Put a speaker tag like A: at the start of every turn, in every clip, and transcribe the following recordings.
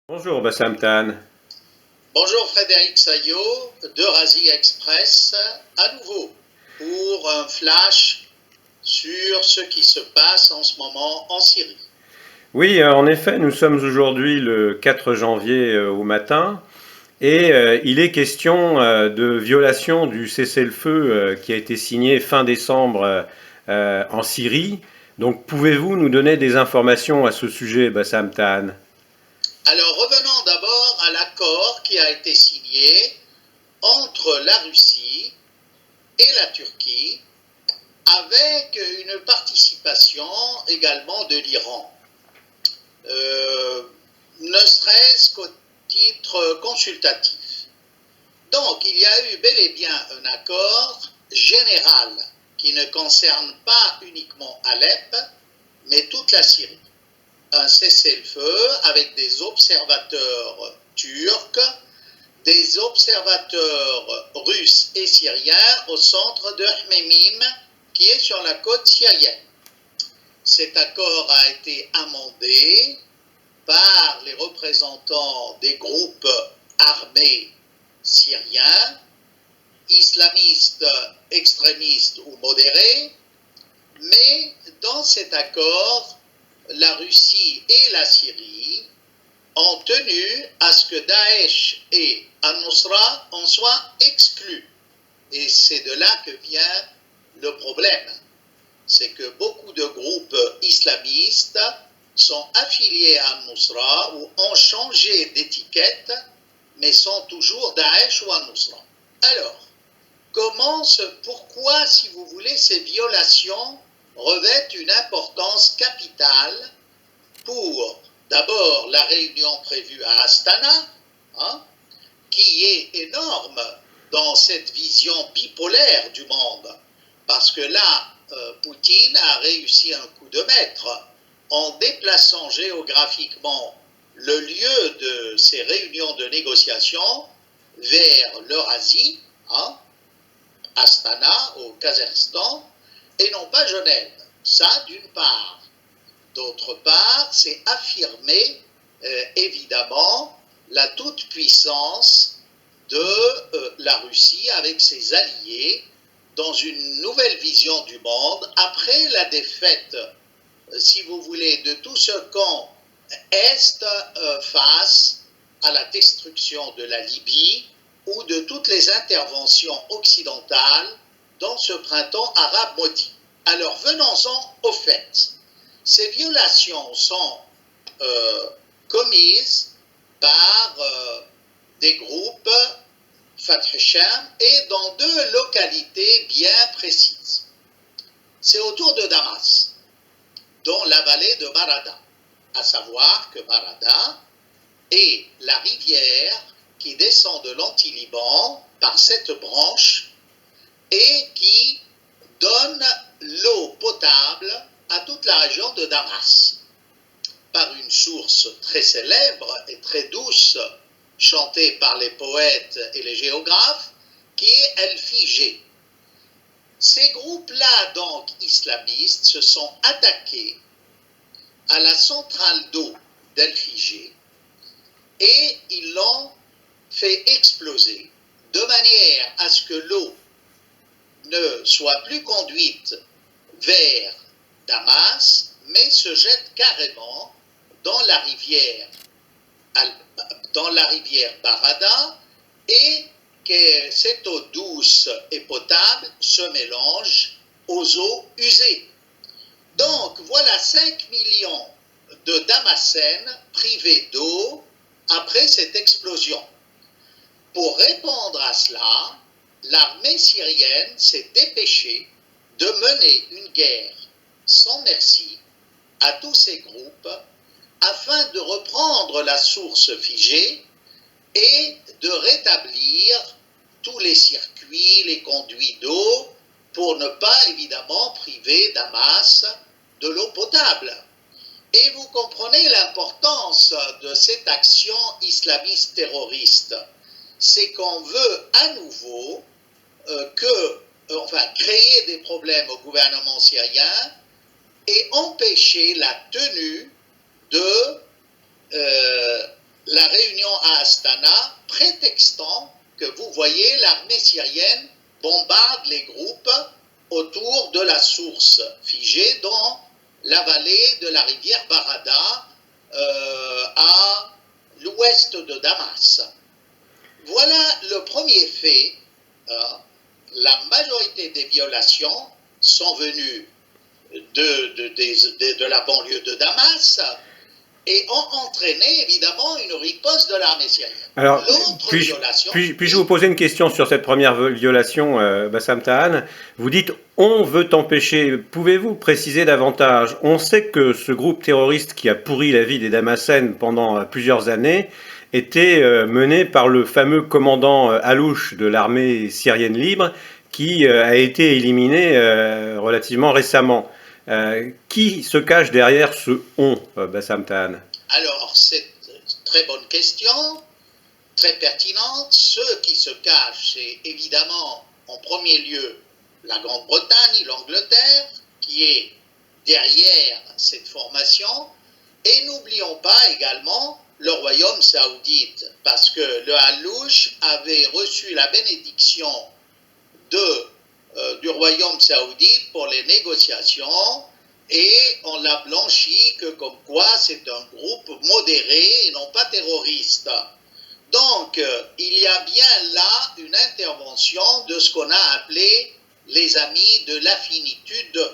A: Bonjour Bassam Tan.
B: Bonjour Frédéric Saillot de Razi Express, à nouveau pour un flash sur ce qui se passe en ce moment en Syrie.
A: Oui, en effet, nous sommes aujourd'hui le 4 janvier au matin et il est question de violation du cessez-le-feu qui a été signé fin décembre en Syrie. Donc pouvez-vous nous donner des informations à ce sujet, Bassam Tan?
B: Alors revenons d'abord à l'accord qui a été signé entre la Russie et la Turquie avec une participation également de l'Iran. Ne serait-ce qu'au titre consultatif. Donc, il y a eu bel et bien un accord général qui ne concerne pas uniquement Alep, mais toute la Syrie. Un cessez-le-feu avec des observateurs turcs, des observateurs russes et syriens au centre de Hmemim, qui est sur la côte syrienne. Cet accord a été amendé par les représentants des groupes armés syriens, islamistes, extrémistes ou modérés, mais dans cet accord, la Russie et la Syrie ont tenu à ce que Daesh et Al-Nusra en soient exclus. Et c'est de là que vient le problème. C'est que beaucoup de groupes islamistes sont affiliés à Al-Nusra ou ont changé d'étiquette, mais sont toujours Daesh ou Al-Nusra. Alors, pourquoi, si vous voulez, ces violations revêtent une importance capitale pour, d'abord, la réunion prévue à Astana, qui est énorme dans cette vision bipolaire du monde, parce que là, Poutine a réussi un coup de maître en déplaçant géographiquement le lieu de ces réunions de négociation vers l'Eurasie, Astana, au Kazakhstan, et non pas Genève. Ça, d'une part. D'autre part, c'est affirmer, évidemment, la toute-puissance de la Russie avec ses alliés dans une nouvelle vision du monde après la défaite, si vous voulez, de tout ce camp Est face à la destruction de la Libye ou de toutes les interventions occidentales dans ce printemps arabe maudit. Alors venons-en au fait. Ces violations sont commises par des groupes Fatah Sham et dans deux localités bien précises. C'est autour de Damas, dont la vallée de Barada, à savoir que Barada est la rivière qui descend de l'Anti-Liban par cette branche et qui donne l'eau potable à toute la région de Damas, par une source très célèbre et très douce, chantée par les poètes et les géographes, qui est El Figé. Ces groupes-là, donc islamistes, se sont attaqués à la centrale d'eau d'El Figé et ils l'ont fait exploser de manière à ce que l'eau ne soit plus conduite vers Damas, mais se jette carrément dans la rivière Barada et que cette eau douce et potable se mélange aux eaux usées. Donc voilà 5 millions de Damascènes privés d'eau après cette explosion. Pour répondre à cela, l'armée syrienne s'est dépêchée de mener une guerre sans merci à tous ces groupes afin de reprendre la source figée et de rétablir tous les circuits, les conduits d'eau, pour ne pas évidemment priver Damas de l'eau potable. Et vous comprenez l'importance de cette action islamiste terroriste. C'est qu'on veut à nouveau créer des problèmes au gouvernement syrien et empêcher la tenue de la réunion à Astana, prétextant que vous voyez l'armée syrienne bombarde les groupes autour de la source figée dans la vallée de la rivière Barada à l'ouest de Damas. Voilà le premier fait. La majorité des violations sont venues de la banlieue de Damas et ont entraîné évidemment une riposte de l'armée syrienne.
A: Alors, puis-je vous poser une question sur cette première violation, Bassam Tahan? Vous dites « on veut empêcher ». Pouvez-vous préciser davantage? On sait que ce groupe terroriste qui a pourri la vie des Damascènes pendant plusieurs années était mené par le fameux commandant Alouche de l'armée syrienne libre qui a été éliminé relativement récemment. Qui se cache derrière ce « on », Bassam Tahan?
B: Alors, c'est une très bonne question, très pertinente. Ceux qui se cachent, c'est évidemment en premier lieu la Grande-Bretagne, l'Angleterre, qui est derrière cette formation. Et n'oublions pas également le royaume saoudite, parce que le Alouche avait reçu la bénédiction du royaume saoudite pour les négociations et on l'a blanchi que comme quoi c'est un groupe modéré et non pas terroriste. Donc il y a bien là une intervention de ce qu'on a appelé les amis de l'affinitude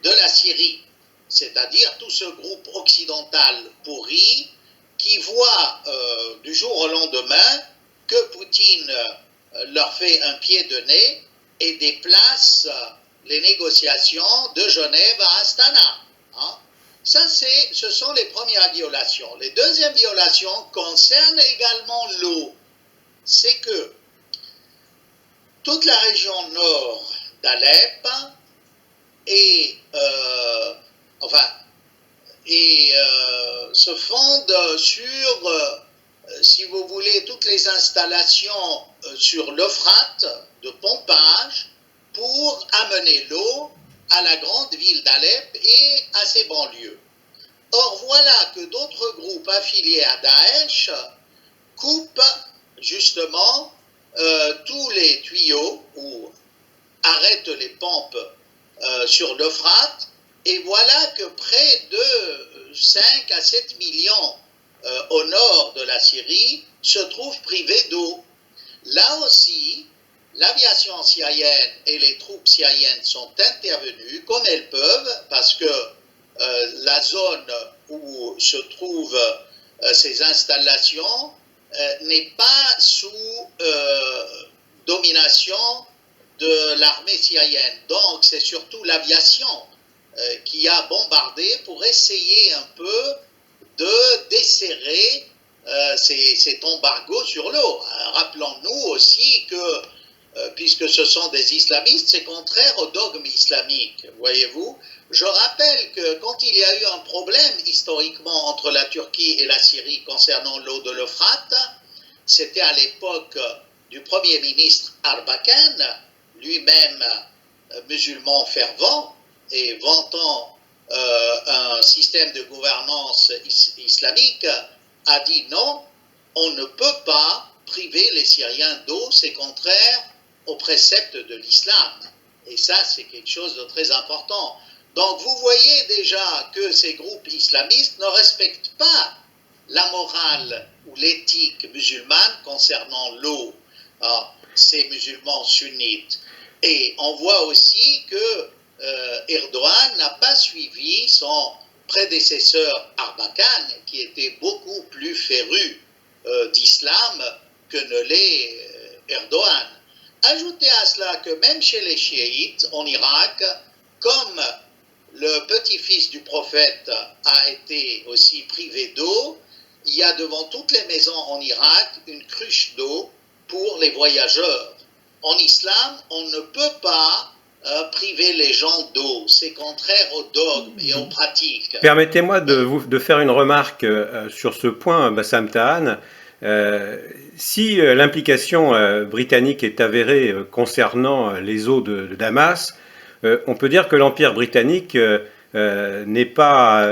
B: de la Syrie, c'est-à-dire tout ce groupe occidental pourri qui voit du jour au lendemain que Poutine leur fait un pied de nez et déplace les négociations de Genève à Astana. Ce sont les premières violations. Les deuxièmes violations concernent également l'eau. C'est que toute la région nord d'Alep se fonde sur, si vous voulez, toutes les installations sur l'Euphrate de pompage pour amener l'eau à la grande ville d'Alep et à ses banlieues. Or, voilà que d'autres groupes affiliés à Daesh coupent justement tous les tuyaux ou arrêtent les pompes sur l'Euphrate, et voilà que près de 5 à 7 millions au nord de la Syrie se trouvent privés d'eau. Là aussi, l'aviation syrienne et les troupes syriennes sont intervenues comme elles peuvent, parce que la zone où se trouvent ces installations n'est pas sous domination de l'armée syrienne. Donc c'est surtout l'aviation qui a bombardé pour essayer un peu de desserrer cet embargo sur l'eau. Rappelons-nous aussi que puisque ce sont des islamistes, c'est contraire au dogme islamique, voyez-vous. Je rappelle que quand il y a eu un problème historiquement entre la Turquie et la Syrie concernant l'eau de l'Euphrate, c'était à l'époque du Premier ministre Arbakan, lui-même musulman fervent et vantant un système de gouvernance islamique, a dit non, on ne peut pas priver les Syriens d'eau, c'est contraire aux préceptes de l'islam. Et ça, c'est quelque chose de très important. Donc vous voyez déjà que ces groupes islamistes ne respectent pas la morale ou l'éthique musulmane concernant l'eau, ces musulmans sunnites. Et on voit aussi que Erdogan n'a pas suivi son prédécesseur Arbakan, qui était beaucoup plus féru d'islam que ne l'est Erdogan. Ajoutez à cela que même chez les chiites en Irak, comme le petit-fils du prophète a été aussi privé d'eau, il y a devant toutes les maisons en Irak une cruche d'eau pour les voyageurs. En islam, on ne peut pas priver les gens d'eau. C'est contraire au dogme et aux pratiques.
A: Permettez-moi de faire une remarque sur ce point, Bassam Tahan. Si l'implication britannique est avérée concernant les eaux de Damas, on peut dire que l'Empire britannique n'est pas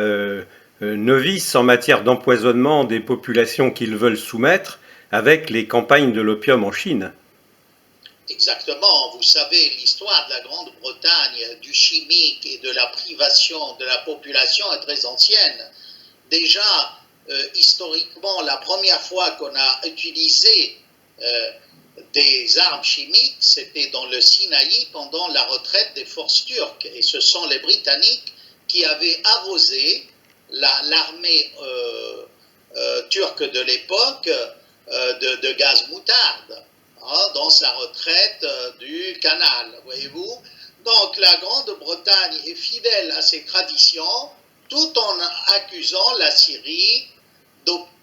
A: novices en matière d'empoisonnement des populations qu'ils veulent soumettre avec les campagnes de l'opium en Chine.
B: Exactement, vous savez, l'histoire de la Grande-Bretagne, du chimique et de la privation de la population est très ancienne. Déjà, historiquement, la première fois qu'on a utilisé des armes chimiques, c'était dans le Sinaï pendant la retraite des forces turques. Et ce sont les Britanniques qui avaient arrosé l'armée turque de l'époque de gaz moutarde, hein, dans sa retraite du canal, voyez-vous. Donc la Grande-Bretagne est fidèle à ses traditions tout en accusant la Syrie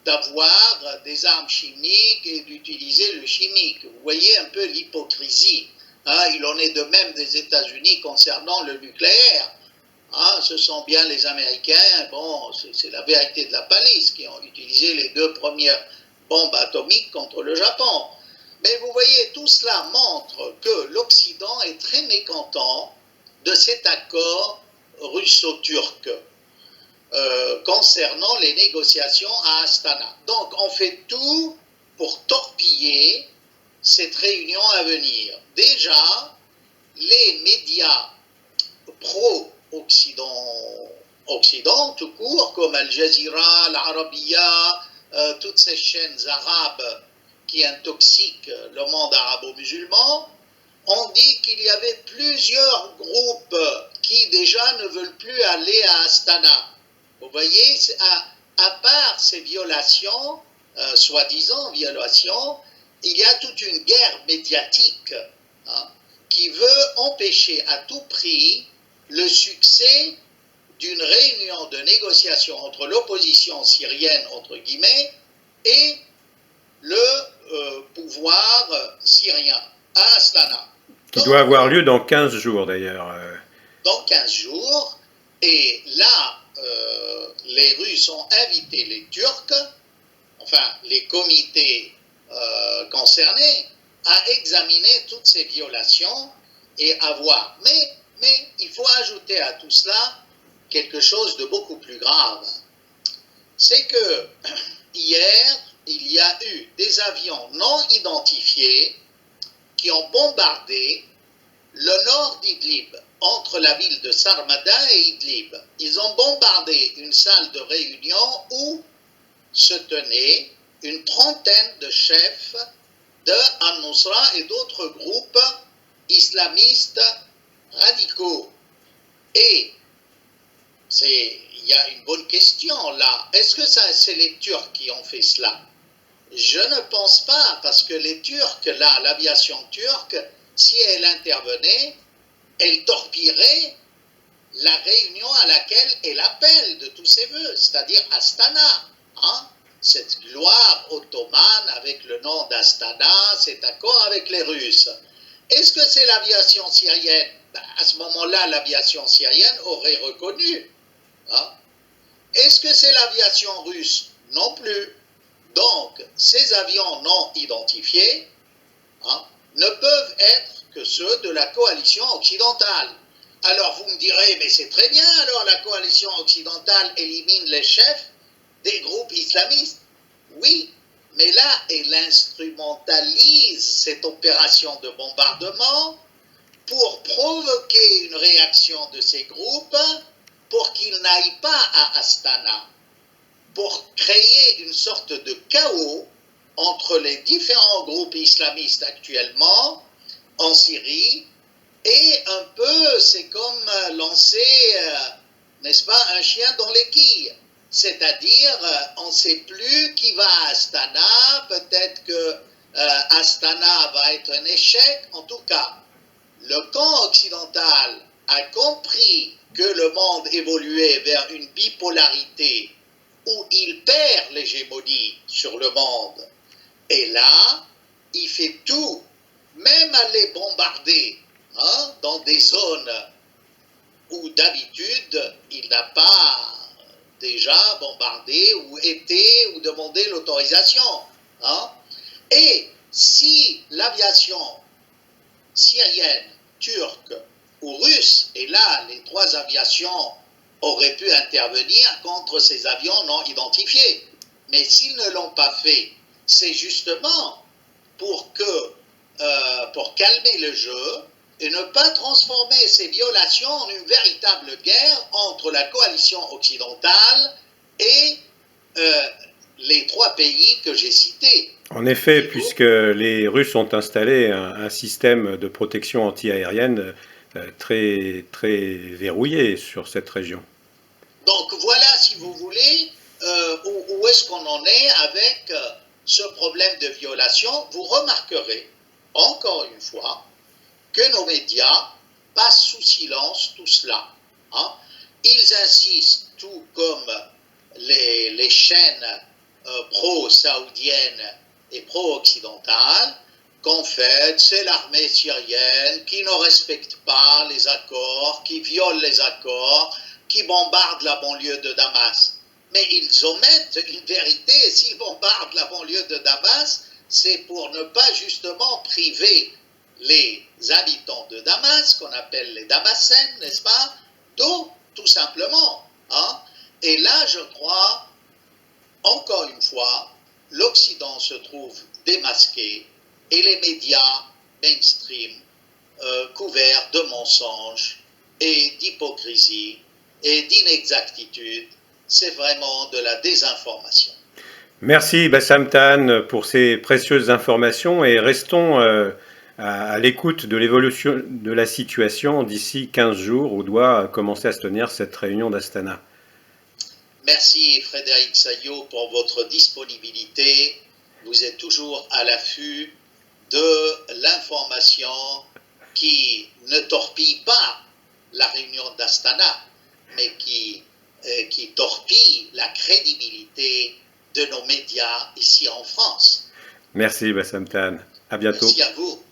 B: d'avoir des armes chimiques et d'utiliser le chimique. Vous voyez un peu l'hypocrisie. Hein, il en est de même des États-Unis concernant le nucléaire. Hein, ce sont bien les Américains, bon, c'est la vérité de la palisse, qui ont utilisé les 2 premières bombes atomiques contre le Japon. Mais vous voyez, tout cela montre que l'Occident est très mécontent de cet accord russo-turc concernant les négociations à Astana. Donc on fait tout pour torpiller cette réunion à venir. Déjà, les médias pro-Occident tout court, comme Al Jazeera, l'Arabia, toutes ces chaînes arabes qui intoxiquent le monde arabo-musulman, ont dit qu'il y avait plusieurs groupes qui déjà ne veulent plus aller à Astana. Vous voyez, à part ces violations, soi-disant violations, il y a toute une guerre médiatique, hein, qui veut empêcher à tout prix le succès d'une réunion de négociation entre l'opposition syrienne, entre guillemets, et le pouvoir syrien à Astana.
A: Qui doit avoir lieu dans 15 jours d'ailleurs.
B: Dans 15 jours, et là, les Russes ont invité les Turcs, enfin les comités concernés, à examiner toutes ces violations et à voir. Mais il faut ajouter à tout cela quelque chose de beaucoup plus grave. C'est que hier, il y a eu des avions non identifiés qui ont bombardé le nord d'Idlib, entre la ville de Sarmada et Idlib. Ils ont bombardé une salle de réunion où se tenaient une trentaine de chefs de Al-Nusra et d'autres groupes islamistes radicaux. Et il y a une bonne question là. Est-ce que c'est les Turcs qui ont fait cela? Je ne pense pas, parce que les Turcs, là, l'aviation turque, si elle intervenait, elle torpillerait la réunion à laquelle elle appelle de tous ses voeux, c'est-à-dire Astana. Hein, cette gloire ottomane avec le nom d'Astana, cet accord avec les Russes. Est-ce que c'est l'aviation syrienne? À ce moment-là, l'aviation syrienne aurait reconnu. Hein. Est-ce que c'est l'aviation russe? Non plus. Donc, ces avions non identifiés, hein, ne peuvent être que ceux de la coalition occidentale. Alors vous me direz, mais c'est très bien, alors la coalition occidentale élimine les chefs des groupes islamistes. Oui, mais là, elle instrumentalise cette opération de bombardement pour provoquer une réaction de ces groupes pour qu'ils n'aillent pas à Astana, pour créer une sorte de chaos entre les différents groupes islamistes actuellement en Syrie, et un peu, c'est comme lancer, n'est-ce pas, un chien dans les quilles. C'est-à-dire, on ne sait plus qui va à Astana, peut-être que Astana va être un échec. En tout cas, le camp occidental a compris que le monde évoluait vers une bipolarité où il perd l'hégémonie sur le monde. Et là, il fait tout, même aller bombarder, hein, dans des zones où d'habitude il n'a pas déjà bombardé ou été ou demandé l'autorisation. Hein. Et si l'aviation syrienne, turque ou russe, et là les 3 aviations auraient pu intervenir contre ces avions non identifiés. Mais s'ils ne l'ont pas fait, c'est justement pour calmer le jeu et ne pas transformer ces violations en une véritable guerre entre la coalition occidentale et les trois pays que j'ai cités.
A: En effet, puisque les Russes ont installé un système de protection antiaérienne très, très verrouillé sur cette région.
B: Donc voilà, si vous voulez, où est-ce qu'on en est avec ce problème de violation. Vous remarquerez, encore une fois, que nos médias passent sous silence tout cela. Hein. Ils insistent, tout comme les chaînes pro-saoudiennes et pro-occidentales, qu'en fait, c'est l'armée syrienne qui ne respecte pas les accords, qui viole les accords, qui bombarde la banlieue de Damas. Mais ils omettent une vérité, s'ils bombardent la banlieue de Damas, c'est pour ne pas justement priver les habitants de Damas, qu'on appelle les Damascènes, n'est-ce pas, d'eau, tout simplement. Hein. Et là, je crois, encore une fois, l'Occident se trouve démasqué et les médias mainstream couverts de mensonges et d'hypocrisie et d'inexactitude, c'est vraiment de la désinformation.
A: Merci Bassam Tan pour ces précieuses informations et restons à l'écoute de l'évolution de la situation d'ici 15 jours où doit commencer à se tenir cette réunion d'Astana.
B: Merci Frédéric Saillot pour votre disponibilité. Vous êtes toujours à l'affût de l'information qui ne torpille pas la réunion d'Astana, mais qui torpille la crédibilité de nos médias ici en France.
A: Merci Bassam Tan. À bientôt.
B: Merci à vous.